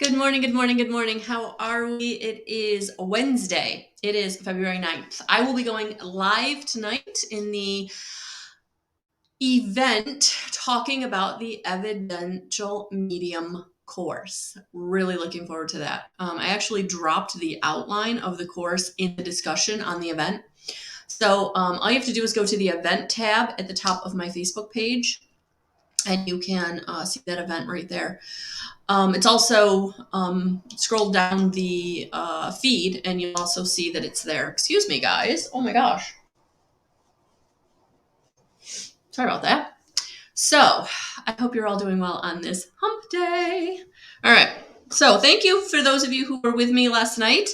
Good morning, good morning, good morning. How are we? It is Wednesday. It is February 9th. I will be going live tonight in the event talking about the Evidential Medium course. Really looking forward to that. I actually dropped the outline of the course in the discussion on the event. So all you have to do is go to the event tab at the top of my Facebook page, and you can see that event right there. It's also scroll down the feed and you'll also see that it's there. Excuse me, guys. Oh my gosh. Sorry about that. So I hope you're all doing well on this hump day. All right. So thank you for those of you who were with me last night.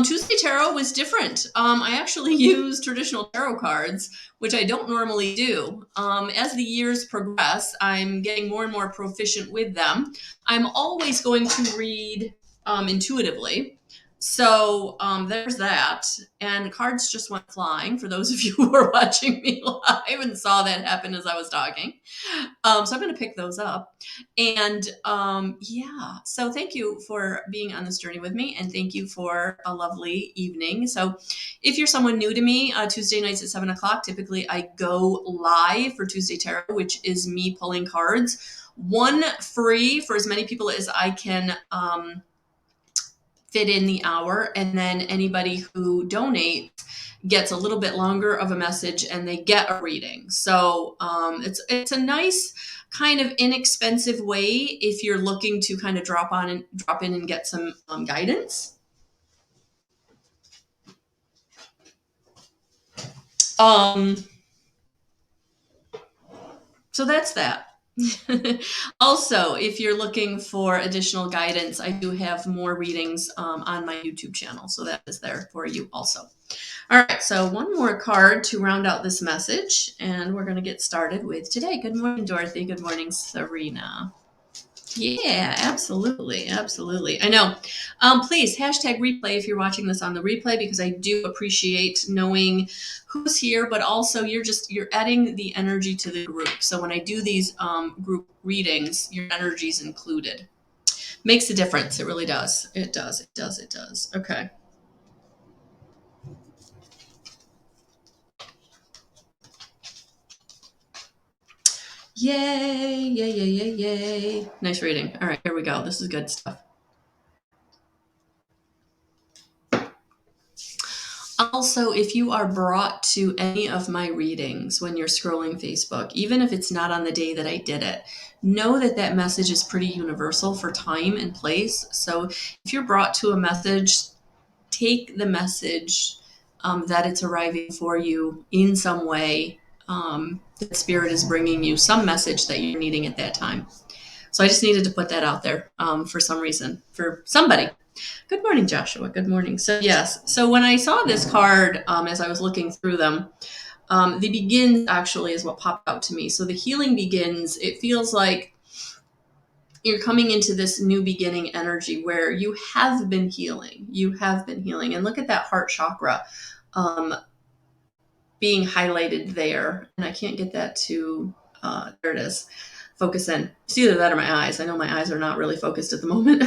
Tuesday Tarot was different. I actually used traditional tarot cards, which I don't normally do. As the years progress, I'm getting more and more proficient with them. I'm always going to read intuitively. So there's that. And cards just went flying for those of you who were watching me live and saw that happen as I was talking. So I'm going to pick those up. And yeah, so thank you for being on this journey with me. And thank you for a lovely evening. So if you're someone new to me, Tuesday nights at 7 o'clock, typically I go live for Tuesday Tarot, which is me pulling cards. One free for as many people as I can fit in the hour, and then anybody who donates gets a little bit longer of a message and they get a reading. So it's a nice kind of inexpensive way if you're looking to kind of drop in and get some guidance. So that's that. Also, if you're looking for additional guidance, I do have more readings on my YouTube channel. So that is there for you also. All right, so one more card to round out this message, and we're going to get started with today. Good morning, Dorothy. Good morning, Serena. Yeah, absolutely. Absolutely. I know. Please hashtag replay if you're watching this on the replay, because I do appreciate knowing who's here, but also you're adding the energy to the group. So when I do these group readings, your energy is included. Makes a difference. It really does. It does. It does. It does. Okay. Yay, yay, yay, yay, yay. Nice reading. All right, here we go. This is good stuff. Also, if you are brought to any of my readings when you're scrolling Facebook, even if it's not on the day that I did it, know that that message is pretty universal for time and place. So if you're brought to a message, take the message that it's arriving for you in some way. The Spirit is bringing you some message that you're needing at that time. So I just needed to put that out there for some reason, for somebody. Good morning, Joshua. Good morning. So yes, so when I saw this card, as I was looking through them, the begins actually is what popped out to me. So the healing begins. It feels like you're coming into this new beginning energy where you have been healing. You have been healing. And look at that heart chakra being highlighted there. And I can't get that to, there it is. Focus in. It's either that or my eyes. I know my eyes are not really focused at the moment.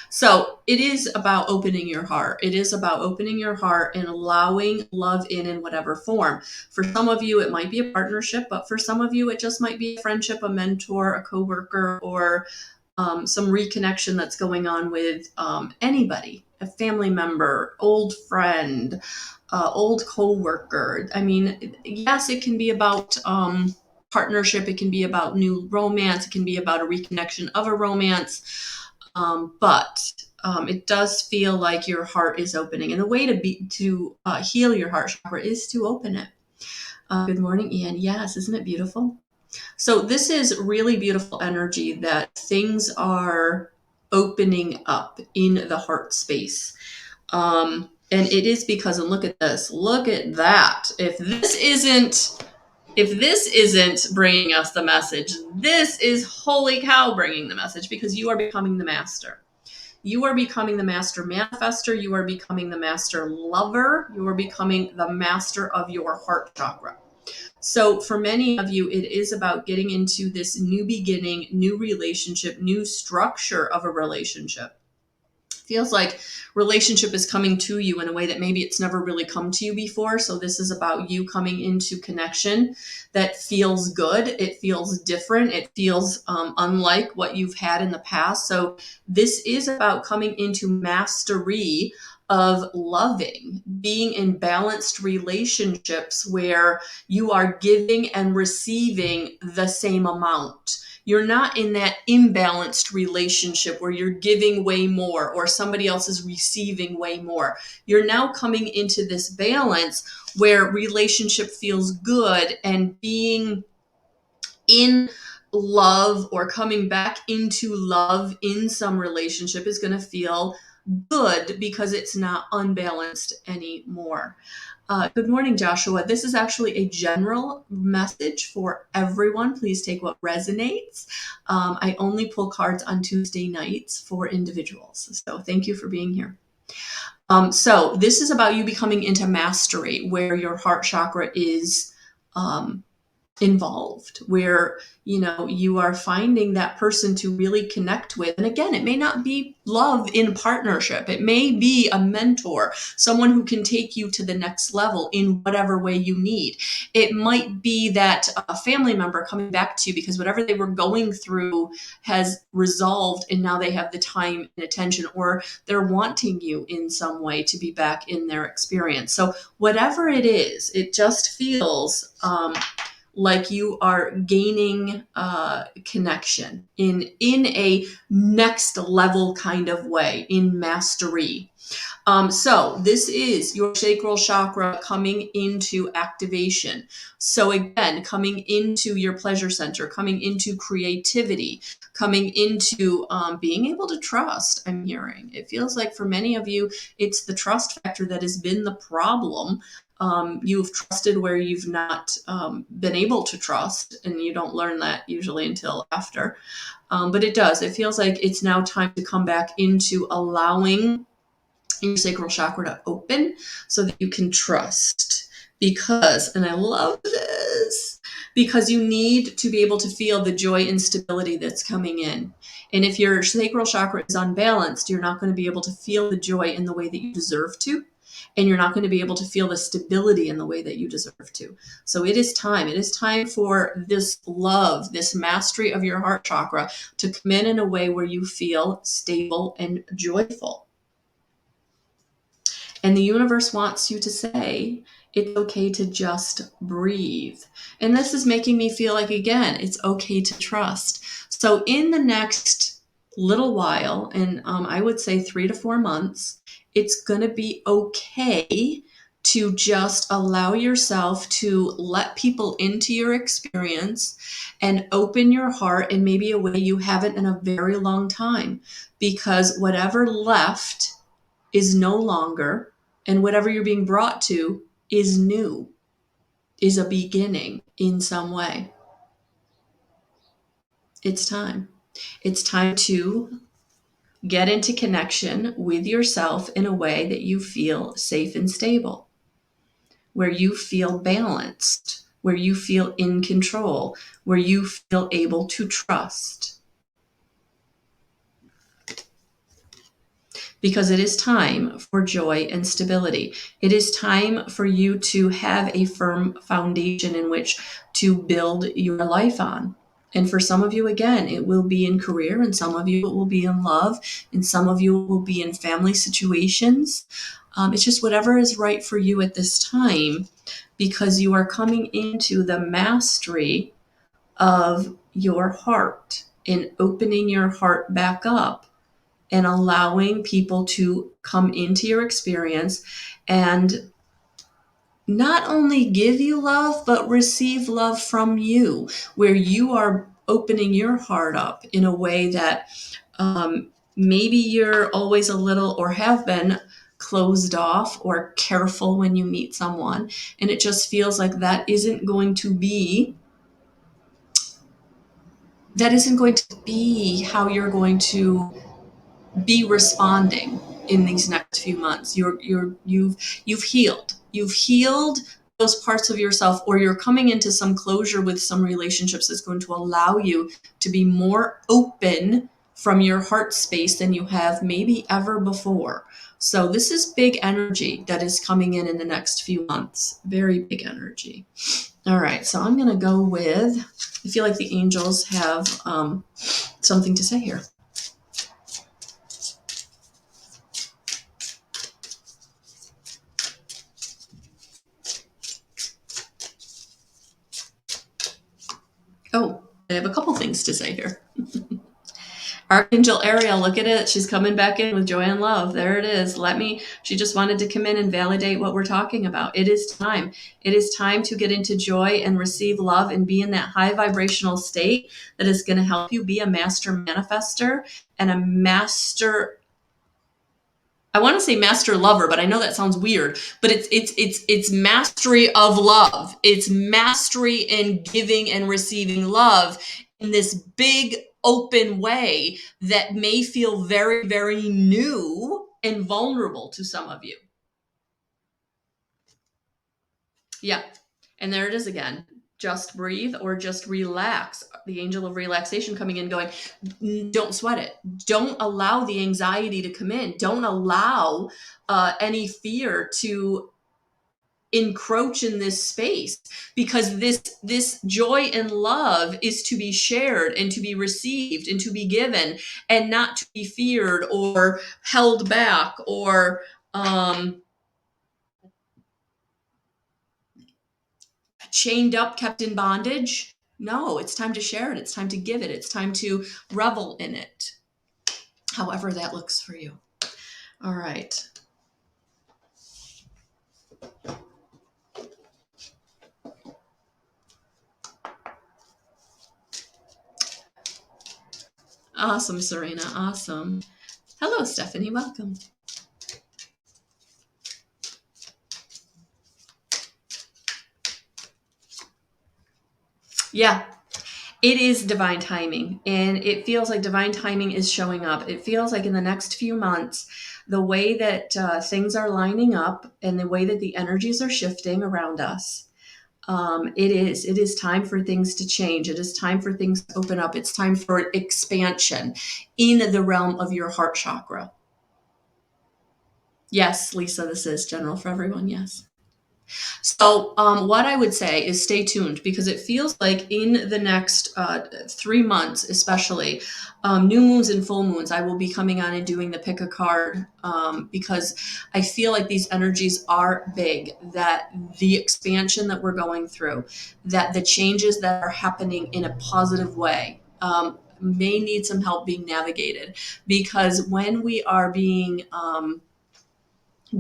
So it is about opening your heart. It is about opening your heart and allowing love in whatever form. For some of you, it might be a partnership, but for some of you, it just might be a friendship, a mentor, a coworker, or some reconnection that's going on with anybody, a family member, old friend, old coworker. I mean, yes, it can be about partnership. It can be about new romance. It can be about a reconnection of a romance. But it does feel like your heart is opening. And the way to heal your heart chakra is to open it. Good morning, Ian. Yes, isn't it beautiful? So this is really beautiful energy that things are opening up in the heart space. And it is because, and look at this, look at that. If this isn't bringing us the message, this is holy cow bringing the message, because you are becoming the master. You are becoming the master manifester. You are becoming the master lover. You are becoming the master of your heart chakra. So for many of you, it is about getting into this new beginning, new relationship, new structure of a relationship. Feels like relationship is coming to you in a way that maybe it's never really come to you before. So this is about you coming into connection that feels good. It feels different. It feels unlike what you've had in the past. So this is about coming into mastery of loving, being in balanced relationships where you are giving and receiving the same amount. You're not in that imbalanced relationship where you're giving way more or somebody else is receiving way more. You're now coming into this balance where relationship feels good, and being in love or coming back into love in some relationship is going to feel good because it's not unbalanced anymore. Good morning, Joshua. This is actually a general message for everyone. Please take what resonates. I only pull cards on Tuesday nights for individuals. So thank you for being here. So this is about you becoming into mastery, where your heart chakra is involved, where you are finding that person to really connect with. And again, it may not be love in partnership. It may be a mentor, someone who can take you to the next level in whatever way you need. It might be that a family member coming back to you because whatever they were going through has resolved and now they have the time and attention, or they're wanting you in some way to be back in their experience. So whatever it is, it just feels like you are gaining connection in a next level kind of way, in mastery. So this is your sacral chakra coming into activation. So again, coming into your pleasure center, coming into creativity, coming into being able to trust. I'm hearing it feels like for many of you, it's the trust factor that has been the problem. You've trusted where you've not been able to trust, and you don't learn that usually until after. But it does. It feels like it's now time to come back into allowing your sacral chakra to open so that you can trust. Because, and I love this, because you need to be able to feel the joy and stability that's coming in. And if your sacral chakra is unbalanced, you're not going to be able to feel the joy in the way that you deserve to. And you're not going to be able to feel the stability in the way that you deserve to. So it is time. It is time for this love, this mastery of your heart chakra to come in a way where you feel stable and joyful. And the universe wants you to say, it's okay to just breathe. And this is making me feel like, again, it's okay to trust. So in the next little while, and I would say 3 to 4 months, it's going to be okay to just allow yourself to let people into your experience and open your heart in maybe a way you haven't in a very long time. Because whatever left is no longer, and whatever you're being brought to is new, is a beginning in some way. It's time. It's time to get into connection with yourself in a way that you feel safe and stable, where you feel balanced, where you feel in control, where you feel able to trust. Because it is time for joy and stability. It is time for you to have a firm foundation in which to build your life on. And for some of you, again, it will be in career, and some of you it will be in love, and some of you will be in family situations. It's just whatever is right for you at this time, because you are coming into the mastery of your heart and opening your heart back up and allowing people to come into your experience and not only give you love, but receive love from you, where you are opening your heart up in a way that maybe you're always a little, or have been, closed off or careful when you meet someone. And it just feels like that isn't going to be how you're going to be responding in these next few months. You've healed. You've healed those parts of yourself, or you're coming into some closure with some relationships that's going to allow you to be more open from your heart space than you have maybe ever before. So this is big energy that is coming in the next few months. Very big energy. All right, so I'm going to go with, I feel like the angels have something to say here. Oh, I have a couple things to say here. Archangel Ariel, look at it. She's coming back in with joy and love. There it is. She just wanted to come in and validate what we're talking about. It is time. It is time to get into joy and receive love and be in that high vibrational state that is going to help you be a master manifester and a master, I want to say master lover, but I know that sounds weird, but it's mastery of love. It's mastery in giving and receiving love in this big open way that may feel very, very new and vulnerable to some of you. Yeah. And there it is again. Just breathe or just relax. The angel of relaxation coming in going, don't sweat it. Don't allow the anxiety to come in. Don't allow any fear to encroach in this space, because this joy and love is to be shared and to be received and to be given, and not to be feared or held back or chained up, kept in bondage. No, it's time to share it. It's time to give it. It's time to revel in it, however that looks for you. All right. Awesome, Serena. Awesome. Hello, Stephanie. Welcome. Yeah, it is divine timing, and it feels like divine timing is showing up. It feels like in the next few months, the way that things are lining up and the way that the energies are shifting around us, it is time for things to change. It is time for things to open up. It's time for expansion in the realm of your heart chakra. Yes, Lisa, this is general for everyone. Yes. So what I would say is stay tuned, because it feels like in the next 3 months, especially new moons and full moons, I will be coming on and doing the pick a card, because I feel like these energies are big, that the expansion that we're going through, that the changes that are happening in a positive way may need some help being navigated, because when we are being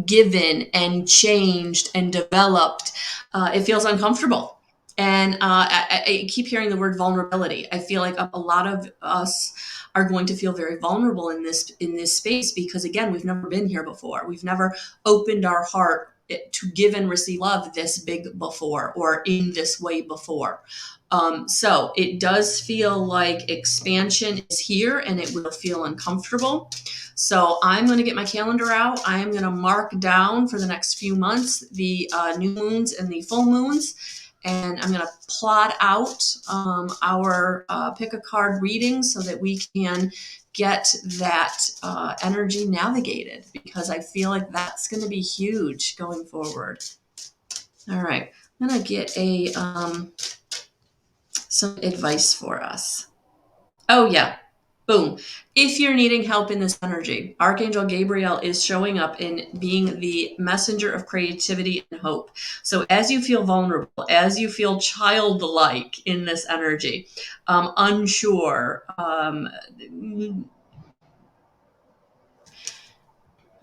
given and changed and developed, it feels uncomfortable. And I keep hearing the word vulnerability. I feel like a lot of us are going to feel very vulnerable in this space, because again, we've never been here before. We've never opened our heart to give and receive love this big before, or in this way before. So it does feel like expansion is here, and it will feel uncomfortable. So I'm going to get my calendar out. I am going to mark down for the next few months the new moons and the full moons. And I'm going to plot out our pick a card reading so that we can get that energy navigated, because I feel like that's going to be huge going forward. All right. I'm going to get some advice for us. Oh, yeah. Boom. If you're needing help in this energy, Archangel Gabriel is showing up in being the messenger of creativity and hope. So as you feel vulnerable, as you feel childlike in this energy, unsure,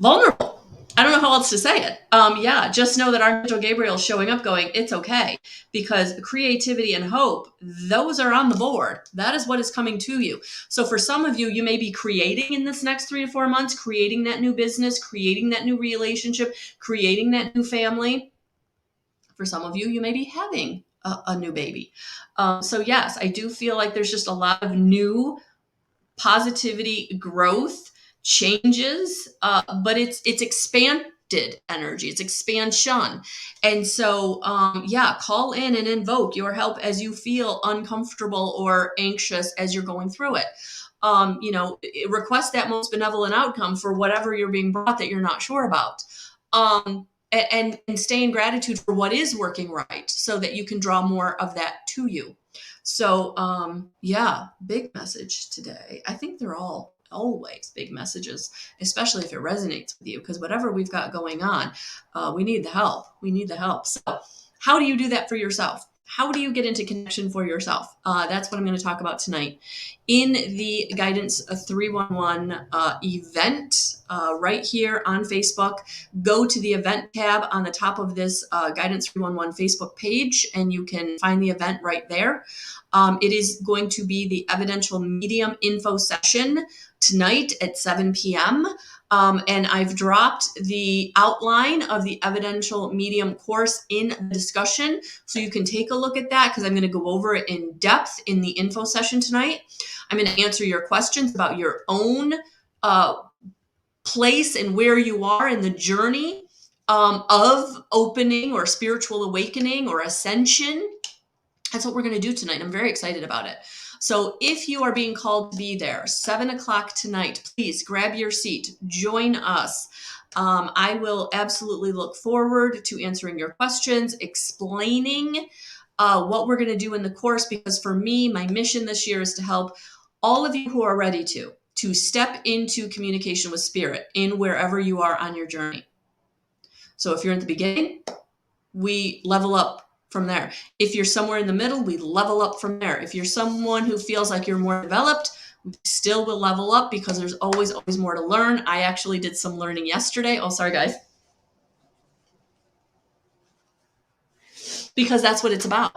vulnerable. I don't know how else to say it. Yeah, just know that Archangel Gabriel is showing up going, it's okay, because creativity and hope, those are on the board. That is what is coming to you. So for some of you, you may be creating in this next 3 to 4 months, creating that new business, creating that new relationship, creating that new family. For some of you, you may be having a new baby. So yes, I do feel like there's just a lot of new positivity, growth, changes, but it's expanding shifted energy. It's expansion. And so, call in and invoke your help as you feel uncomfortable or anxious as you're going through it. Request that most benevolent outcome for whatever you're being brought that you're not sure about. And stay in gratitude for what is working right so that you can draw more of that to you. So, big message today. I think they're all always big messages, especially if it resonates with you, because whatever we've got going on, we need the help. We need the help. So how do you do that for yourself? How do you get into connection for yourself? That's what I'm going to talk about tonight in the Guidance 311 event right here on Facebook. Go to the event tab on the top of this Guidance 311 Facebook page, and you can find the event right there. It is going to be the Evidential Medium info session tonight at 7 p.m. And I've dropped the outline of the Evidential Medium course in the discussion, so you can take a look at that, because I'm going to go over it in depth in the info session tonight. I'm going to answer your questions about your own place and where you are in the journey of opening or spiritual awakening or ascension. That's what we're going to do tonight. I'm very excited about it. So if you are being called to be there, 7 o'clock tonight, please grab your seat, join us. I will absolutely look forward to answering your questions, explaining what we're going to do in the course, because for me, my mission this year is to help all of you who are ready to step into communication with spirit in wherever you are on your journey. So if you're at the beginning, we level up from there. If you're somewhere in the middle, we level up from there. If you're someone who feels like you're more developed, we still will level up, because there's always more to learn. I actually did some learning yesterday. Oh, sorry, guys. Because that's what it's about.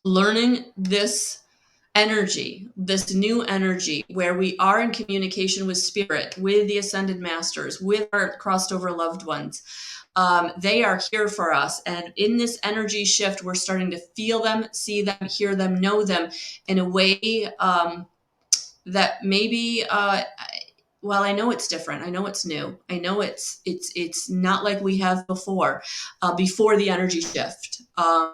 Learning this energy, this new energy, where we are in communication with spirit, with the ascended masters, with our crossed over loved ones. They are here for us. And in this energy shift, we're starting to feel them, see them, hear them, know them in a way that maybe, I know it's different. I know it's new. I know it's not like we have before the energy shift.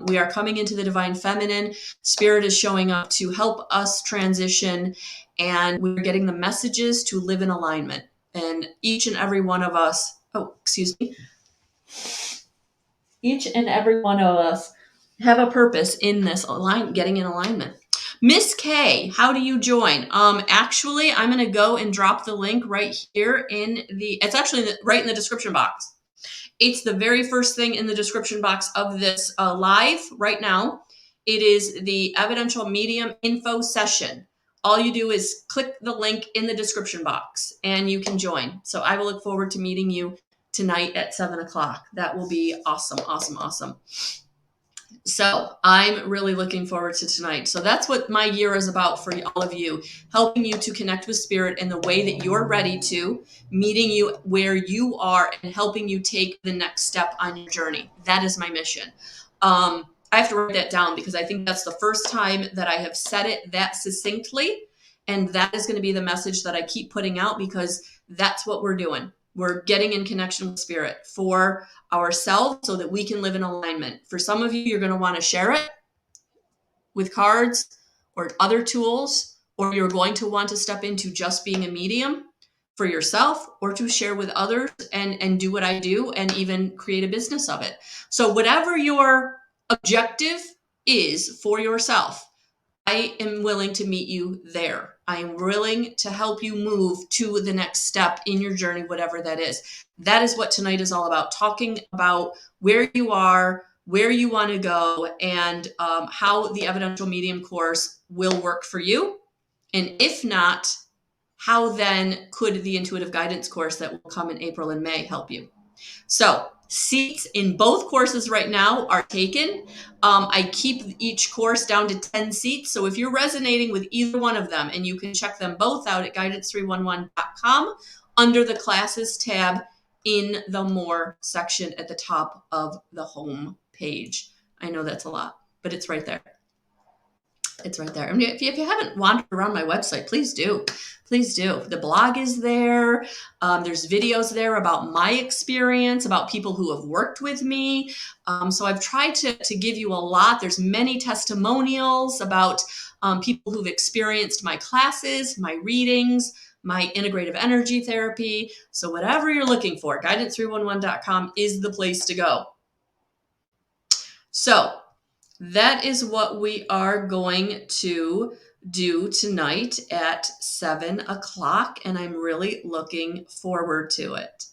We are coming into the divine feminine. Spirit is showing up to help us transition, and we're getting the messages to live in alignment. And each and every one of us, each and every one of us have a purpose in this getting in alignment. Miss K, how do you join? Actually, I'm going to go and drop the link right here it's actually right in the description box. It's the very first thing in the description box of this live right now. It is the Evidential Medium info session. All you do is click the link in the description box and you can join. So I will look forward to meeting you tonight at 7 o'clock. That will be awesome, awesome, awesome. So I'm really looking forward to tonight. So that's what my year is about for all of you, helping you to connect with spirit in the way that you're ready to, meeting you where you are, and helping you take the next step on your journey. That is my mission. I have to write that down, because I think that's the first time that I have said it that succinctly. And that is going to be the message that I keep putting out, because that's what we're doing. We're getting in connection with spirit for ourselves so that we can live in alignment. For some of you, you're going to want to share it with cards or other tools, or you're going to want to step into just being a medium for yourself, or to share with others and do what I do and even create a business of it. So whatever your objective is for yourself, I am willing to meet you there. I am willing to help you move to the next step in your journey, whatever that is. That is what tonight is all about, talking about where you are, where you want to go, and how the Evidential Medium course will work for you. And if not, how then could the Intuitive Guidance course that will come in April and May help you? So seats in both courses right now are taken. I keep each course down to 10 seats. So if you're resonating with either one of them, and you can check them both out at guidance311.com under the classes tab in the more section at the top of the home page. I know that's a lot, but it's right there. It's right there. I mean, if you haven't wandered around my website, please do. Please do. The blog is there. There's videos there about my experience, about people who have worked with me. So I've tried to give you a lot. There's many testimonials about people who've experienced my classes, my readings, my integrative energy therapy. So whatever you're looking for, guidance311.com is the place to go. So that is what we are going to do tonight at 7 o'clock, and I'm really looking forward to it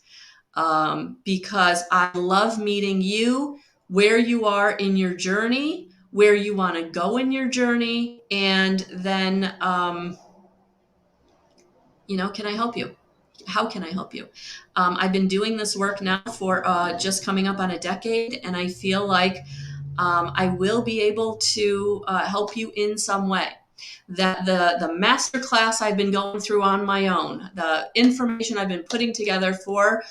because I love meeting you where you are in your journey, where you want to go in your journey, and then, can I help you? How can I help you? I've been doing this work now for just coming up on a decade, and I feel like I will be able to help you in some way. That the master class I've been going through on my own, the information I've been putting together for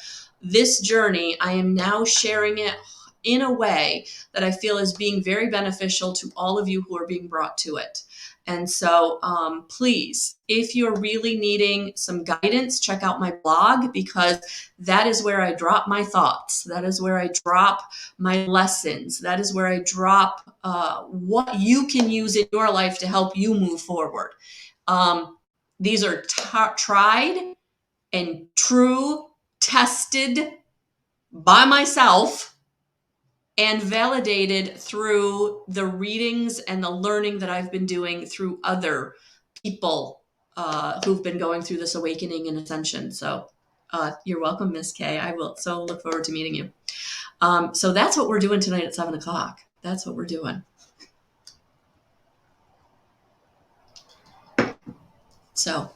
this journey, I am now sharing it in a way that I feel is being very beneficial to all of you who are being brought to it. And so please, if you're really needing some guidance, check out my blog, because that is where I drop my thoughts. That is where I drop my lessons. That is where I drop what you can use in your life to help you move forward. These are tried and true, tested by myself, and validated through the readings and the learning that I've been doing through other people who've been going through this awakening and ascension. So you're welcome, Miss K. I will so look forward to meeting you. So that's what we're doing tonight at 7 o'clock. That's what we're doing. So,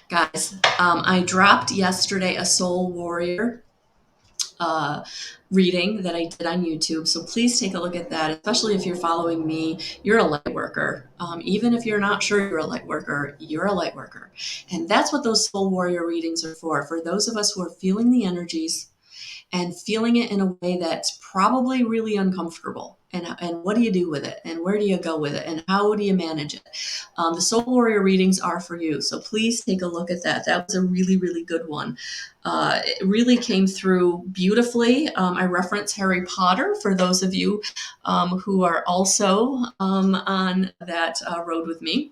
guys, I dropped yesterday a Soul Warrior reading that I did on YouTube. So please take a look at that, especially if you're following me. You're a light worker. Even if you're not sure you're a light worker, you're a light worker. And that's what those Soul Warrior readings are for those of us who are feeling the energies and feeling it in a way that's probably really uncomfortable. And what do you do with it? And where do you go with it? And how do you manage it? The Soul Warrior readings are for you. So please take a look at that. That was a really, really good one. It really came through beautifully. I reference Harry Potter for those of you who are also on that road with me.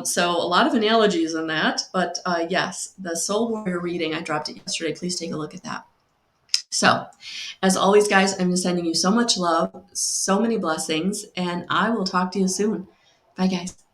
So a lot of analogies in that. But yes, the Soul Warrior reading, I dropped it yesterday. Please take a look at that. So, as always, guys, I'm sending you so much love, so many blessings, and I will talk to you soon. Bye, guys.